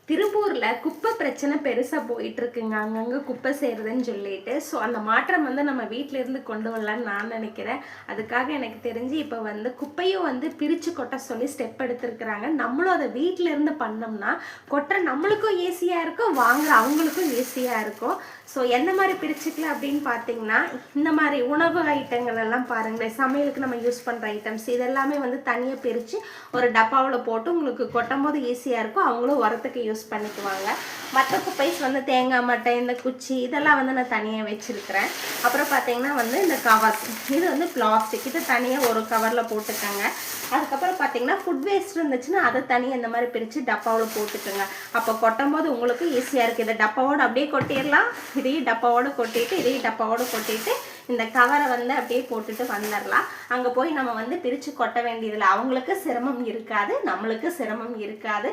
திருப்பூர்ல குப்பை பிரச்சனை பெருசா போயிட்டு இருக்குங்க. அங்கங்க குப்பை சேருதுன்னு சொல்லிட்டு. ஸோ அந்த மாற்றம் நம்ம வீட்ல இருந்து கொண்டு வரலான்னு நான் நினைக்கிறேன். அதுக்காக எனக்கு தெரிஞ்சு இப்போ குப்பையும் பிரிச்சு கொட்ட சொல்லி ஸ்டெப் எடுத்திருக்கிறாங்க. நம்மளும் அதை வீட்ல இருந்து பண்ணோம்னா கொட்டுற நம்மளுக்கும் ஈஸியா இருக்கும், வாங்குற அவங்களுக்கும் ஈஸியா இருக்கும். ஸோ எந்த மாதிரி பிரிச்சுக்கலாம் அப்படின்னு பார்த்தீங்கன்னா, இந்த மாதிரி உணவு ஐட்டங்கள் எல்லாம் பாருங்களேன், சமையலுக்கு நம்ம யூஸ் பண்ணுற ஐட்டம்ஸ் இதெல்லாமே தனியாக பிரித்து ஒரு டப்பாவில் போட்டு உங்களுக்கு கொட்டும் போது ஈஸியாக இருக்கும். அவங்களும் உரத்துக்கு யூஸ் பண்ணிக்குவாங்க. மற்ற குப்பைஸ் தேங்காய் மட்டை, இந்த குச்சி இதெல்லாம் நான் தனியாக வச்சுருக்கிறேன். அப்புறம் பார்த்தீங்கன்னா இந்த கவர்ஸ், இது பிளாஸ்டிக், இது தனியாக ஒரு கவரில் போட்டுக்கோங்க. அதுக்கப்புறம் பார்த்தீங்கன்னா ஃபுட் வேஸ்ட் இருந்துச்சுன்னா அதை தனியாக இந்த மாதிரி பிரித்து டப்பாவில் போட்டுக்கோங்க. அப்போ கொட்டும் போது உங்களுக்கு ஈஸியாக இருக்குது. இதை டப்பாவோடு அப்படியே கொட்டிடலாம், இதையும் டப்பாவோடு கொட்டிட்டு இதையும் டப்பாவோடு கொட்டிட்டு இந்த கவரை அப்படியே போட்டுட்டு வந்துடலாம். அங்கே போய் நம்ம பிரித்து கொட்ட வேண்டியதில்லை. அவங்களுக்கு சிரமம் இருக்காது, நம்மளுக்கு சிரமம் இருக்காது.